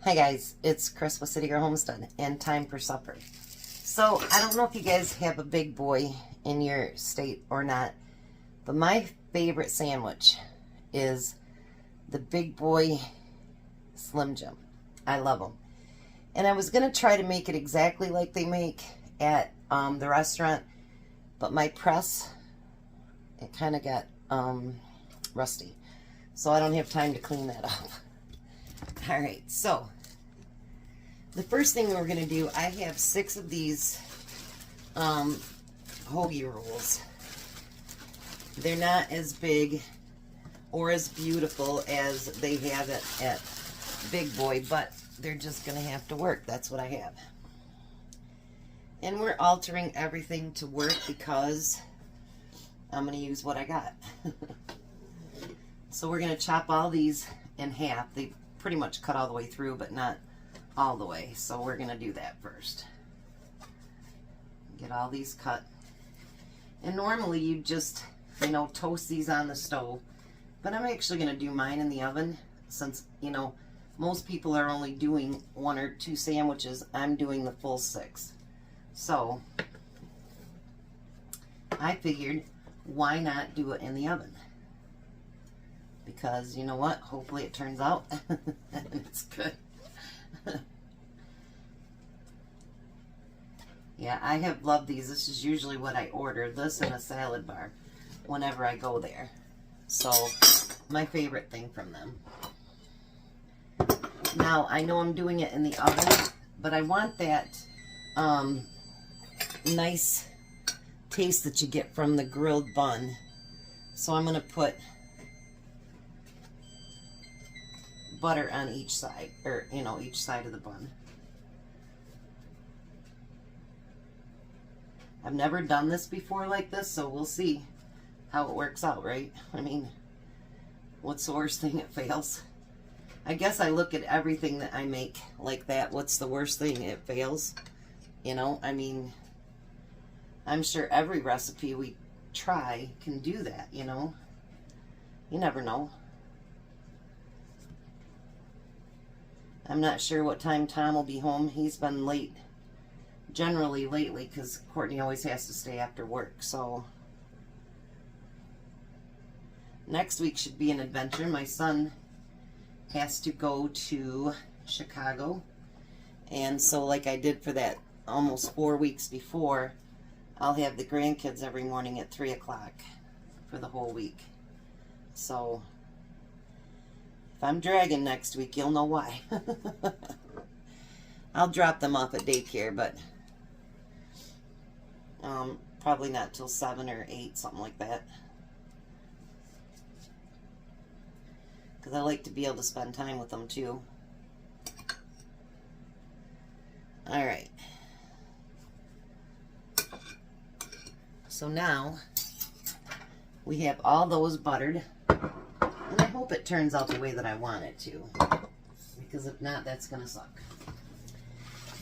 Hi guys, it's Chris with City Girl Homestead and time for supper. So I don't know if you guys have a big boy in your state or not, but my favorite sandwich is the big boy Slim Jim. I love them. And I was going to try to make it exactly like they make at the restaurant, but my press, it kind of got rusty. So I don't have time to clean that up. Alright, so the first thing we're going to do, I have 6 of these hoagie rolls. They're not as big or as beautiful as they have it at Big Boy, but they're just going to have to work. That's what I have. And we're altering everything to work because I'm going to use what I got. So we're going to chop all these in half. They pretty much cut all the way through, but not all the way. So we're going to do that first. Get all these cut. And normally you just, you know, toast these on the stove. But I'm actually going to do mine in the oven since, you know, most people are only doing 1 or 2 sandwiches. I'm doing the full 6. So I figured, why not do it in the oven? Because, you know what, hopefully it turns out and it's good. Yeah, I have loved these. This is usually what I order, this and a salad bar, whenever I go there. So, my favorite thing from them. Now, I know I'm doing it in the oven, but I want that nice taste that you get from the grilled bun. So I'm going to put butter on each side, or, you know, each side of the bun. I've never done this before like this, so we'll see how it works out, right? I mean, what's the worst thing? It fails. I guess I look at everything that I make like that. What's the worst thing? It fails. You know, I mean, I'm sure every recipe we try can do that, you know. You never know. I'm not sure what time Tom will be home. He's been late, generally lately, because Courtney always has to stay after work. So next week should be an adventure. My son has to go to Chicago, and so like I did for that almost 4 weeks before, I'll have the grandkids every morning at 3 o'clock for the whole week. So if I'm dragging next week, you'll know why. I'll drop them off at daycare, but probably not till 7 or 8, something like that. Because I like to be able to spend time with them too. Alright. So now we have all those buttered. And I hope it turns out the way that I want it to. Because if not, that's going to suck.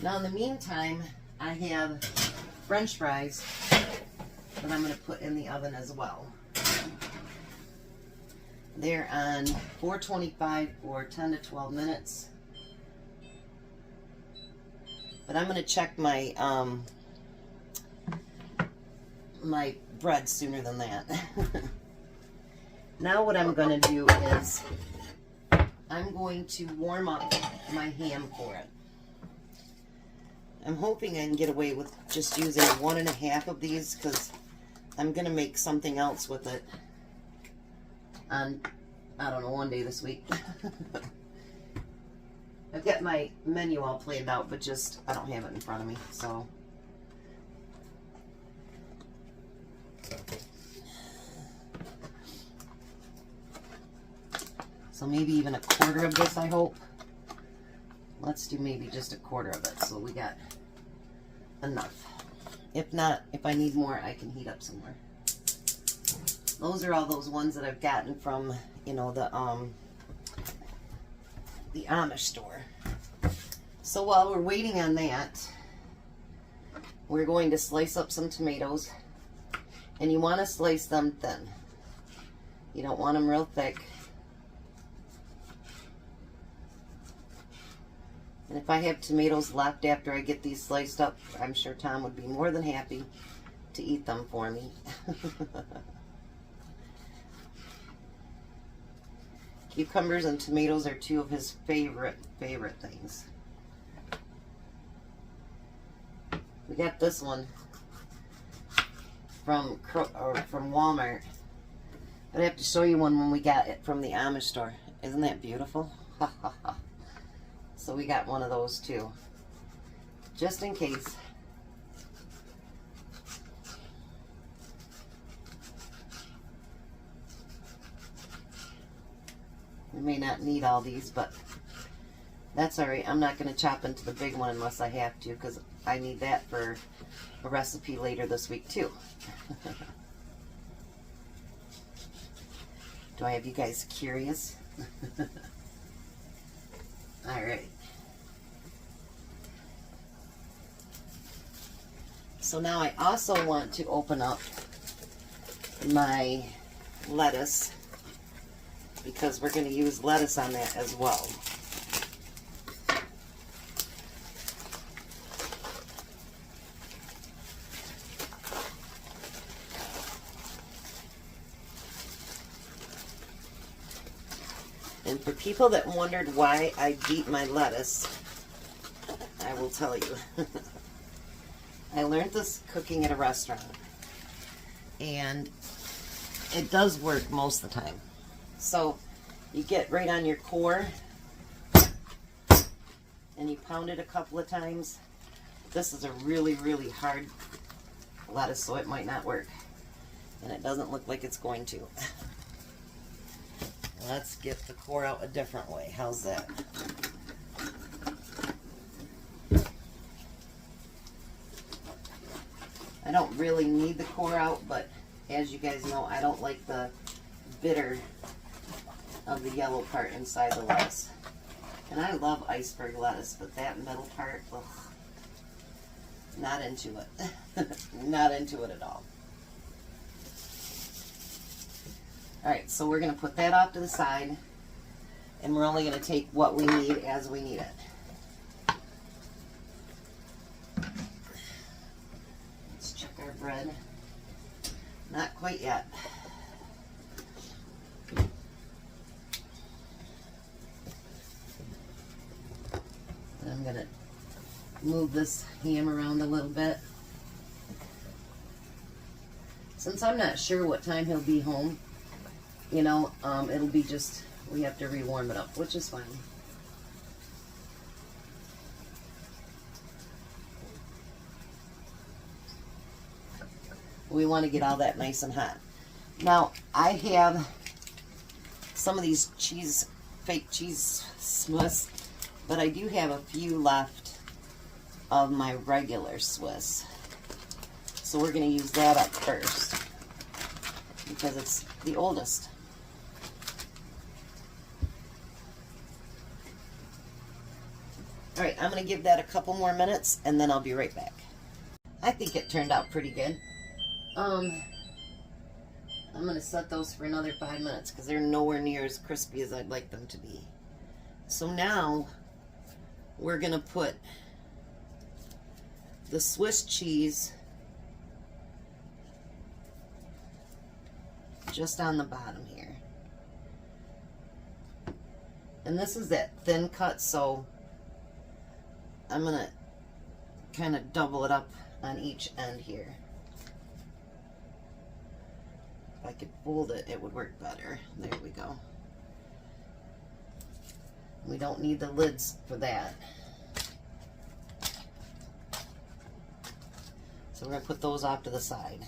Now in the meantime, I have French fries that I'm going to put in the oven as well. They're on 425 for 10 to 12 minutes. But I'm going to check my my bread sooner than that. Now what I'm going to do is I'm going to warm up my ham for it. I'm hoping I can get away with just using 1.5 of these because I'm going to make something else with it on, I don't know, one day this week. I've got my menu all planned out, but just, I don't have it in front of me, so. So maybe even 1/4 of this, I hope. Let's do maybe just 1/4 of it, so we got enough. If not, if I need more, I can heat up some more. Those are all those ones that I've gotten from, you know, the Amish store. So while we're waiting on that, we're going to slice up some tomatoes. And you want to slice them thin. You don't want them real thick. And if I have tomatoes left after I get these sliced up, I'm sure Tom would be more than happy to eat them for me. Cucumbers and tomatoes are two of his favorite things. We got this one from Walmart. But I have to show you one when we got it from the Amish store. Isn't that beautiful? So we got one of those too, just in case. We may not need all these, but that's alright. I'm not going to chop into the big one unless I have to, because I need that for a recipe later this week too. Do I have you guys curious? Alright. So now I also want to open up my lettuce, because we're going to use lettuce on that as well. And for people that wondered why I beat my lettuce, I will tell you. I learned this cooking at a restaurant, and it does work most of the time. So you get right on your core and you pound it a couple of times. This is a really hard lettuce, so it might not work, and it doesn't look like it's going to. Let's get the core out a different way. How's that? I don't really need the core out, but as you guys know, I don't like the bitter of the yellow part inside the lettuce. And I love iceberg lettuce, but that middle part, ugh, not into it. Not into it at all. Alright, so we're going to put that off to the side, and we're only going to take what we need as we need it. Let's check our bread. Not quite yet. I'm going to move this ham around a little bit. Since I'm not sure what time he'll be home, you know, it'll be just, we have to rewarm it up, which is fine. We want to get all that nice and hot. Now, I have some of these fake cheese Swiss, but I do have a few left of my regular Swiss. So we're going to use that up first, because it's the oldest. Alright, I'm going to give that a couple more minutes, and then I'll be right back. I think it turned out pretty good. I'm going to set those for another 5 minutes, because they're nowhere near as crispy as I'd like them to be. So now, we're going to put the Swiss cheese just on the bottom here. And this is that thin cut, so I'm going to kind of double it up on each end here. If I could fold it, it would work better. There we go. We don't need the lids for that. So we're going to put those off to the side.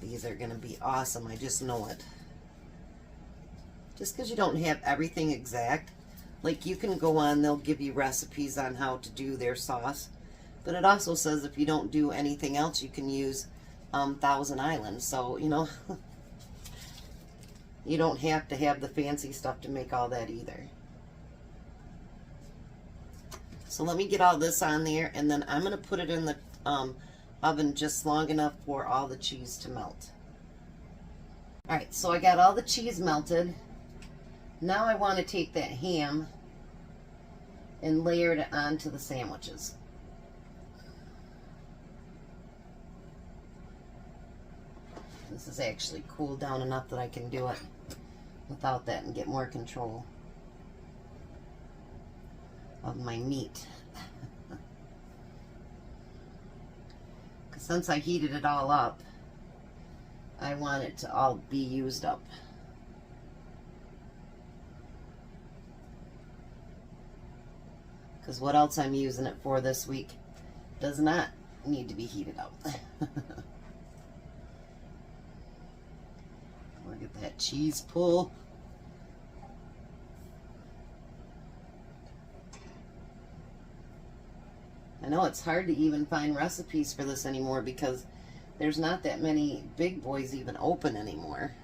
These are going to be awesome. I just know it. Just because you don't have everything exact, like you can go on, they'll give you recipes on how to do their sauce, but it also says if you don't do anything else, you can use Thousand Island. So, you know, you don't have to have the fancy stuff to make all that either. So let me get all this on there, and then I'm going to put it in the oven just long enough for all the cheese to melt. Alright, so I got all the cheese melted. Now I want to take that ham and layer it onto the sandwiches. This is actually cooled down enough that I can do it without that and get more control of my meat. Because since I heated it all up, I want it to all be used up. Because what else I'm using it for this week does not need to be heated up. Look at that cheese pull. I know it's hard to even find recipes for this anymore because there's not that many big boys even open anymore.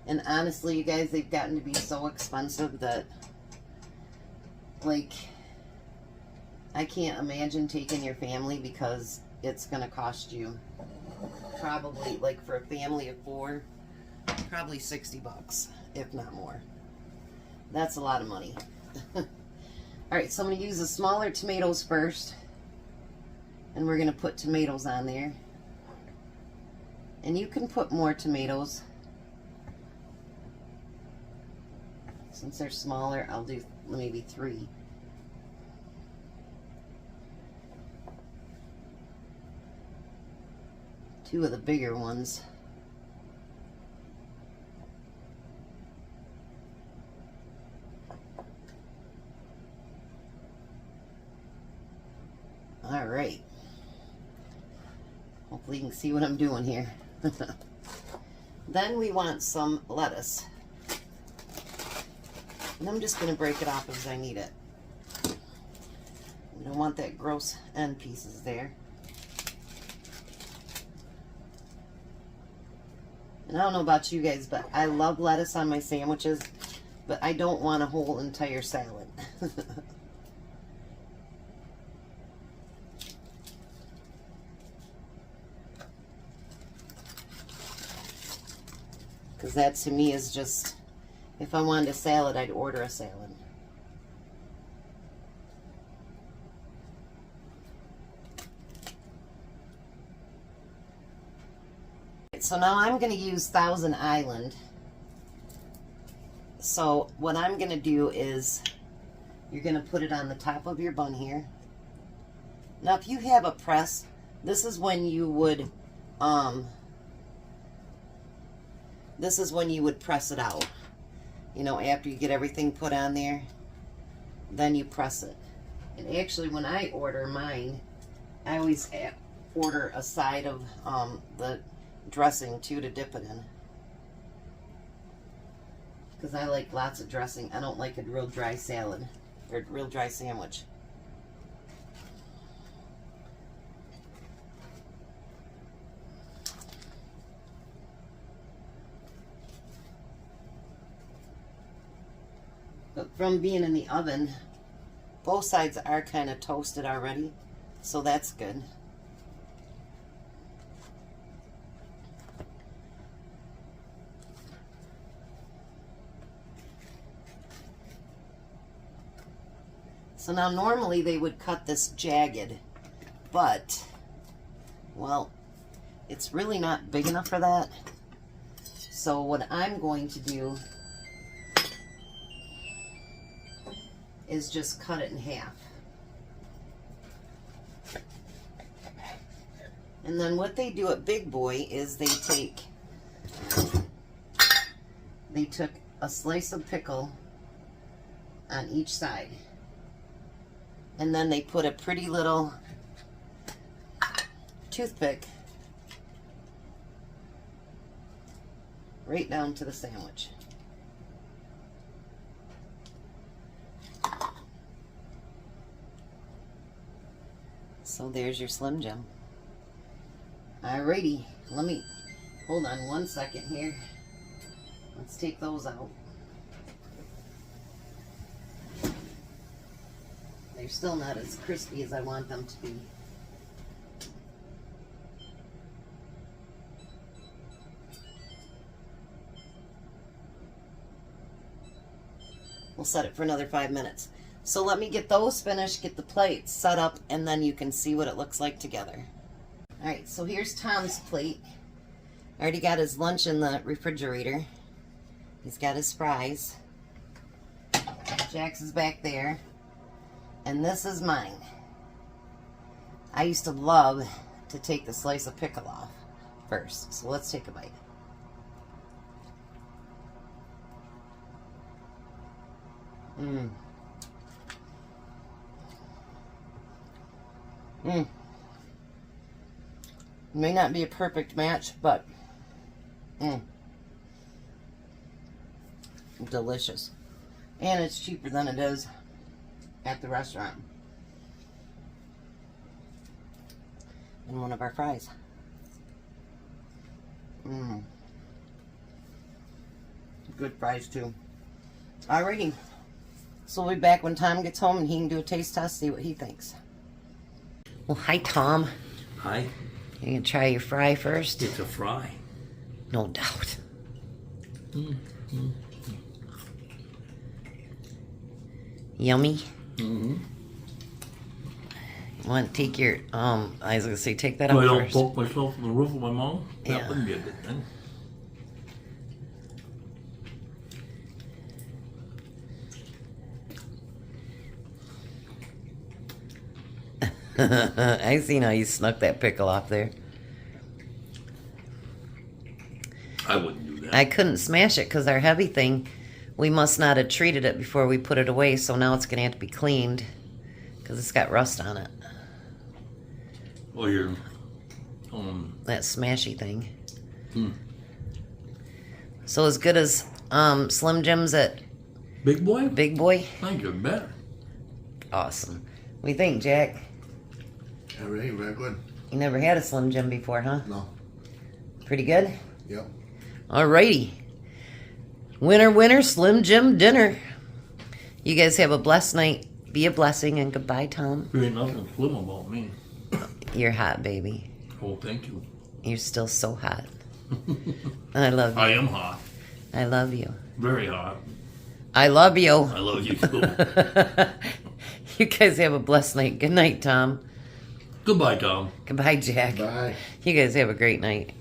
And honestly, you guys, they've gotten to be so expensive that, like, I can't imagine taking your family because it's going to cost you probably, like, for a family of 4, probably 60 bucks, if not more. That's a lot of money. Alright, so I'm going to use the smaller tomatoes first. And we're going to put tomatoes on there. And you can put more tomatoes. Since they're smaller, I'll do maybe 3. Two of the bigger ones. All right. Hopefully you can see what I'm doing here. Then we want some lettuce. And I'm just going to break it off as I need it. We don't want that gross end pieces there. And I don't know about you guys, but I love lettuce on my sandwiches, but I don't want a whole entire salad. Because that to me is just, if I wanted a salad, I'd order a salad. So now I'm going to use Thousand Island. So what I'm going to do is, you're going to put it on the top of your bun here. Now if you have a press, this is when you would, press it out. You know, after you get everything put on there, then you press it. And actually when I order mine, I always order a side of the dressing too to dip it in. Because I like lots of dressing. I don't like a real dry salad or real dry sandwich. But from being in the oven, both sides are kind of toasted already, so that's good. So now normally they would cut this jagged, but, well, it's really not big enough for that. So what I'm going to do is just cut it in half. And then what they do at Big Boy is they took a slice of pickle on each side. And then they put a pretty little toothpick right down to the sandwich. So there's your Slim Jim. Alrighty, let me, hold on one second here. Let's take those out. They they're still not as crispy as I want them to be. We'll set it for another 5 minutes. So let me get those finished, get the plates set up, and then you can see what it looks like together. Alright, so here's Tom's plate. I already got his lunch in the refrigerator. He's got his fries. Jack's is back there. And this is mine. I used to love to take the slice of pickle off first. So let's take a bite. Mmm. Mmm. May not be a perfect match, but delicious. And it's cheaper than it is at the restaurant. And one of our fries. Good fries too. Alrighty. So we'll be back when Tom gets home and he can do a taste test, see what he thinks. Well, hi Tom. Hi. You gonna try your fry first? It's a fry. No doubt. Yummy. You want to take your I was gonna say take that out I don't first. poke myself in the roof of my mouth? Yeah. That wouldn't be a good thing. I seen how you snuck that pickle off there. I wouldn't do that. I couldn't smash it because our heavy thing, we must not have treated it before we put it away, so now it's going to have to be cleaned because it's got rust on it. Well, you're... That smashy thing. So as good as Slim Jims at Big Boy? Big Boy? I think you're better. Awesome. What do you think, Jack? Very, very good. You never had a Slim Jim before, huh? No. Pretty good? Yep. Alrighty. Winner, winner, Slim Jim dinner. You guys have a blessed night. Be a blessing, and goodbye, Tom. There ain't nothing slim about me. You're hot, baby. Oh, thank you. You're still so hot. I love you. I am hot. I love you. Very hot. I love you. I love you too. You guys have a blessed night. Good night, Tom. Goodbye, Tom. Goodbye, Jack. Bye. You guys have a great night.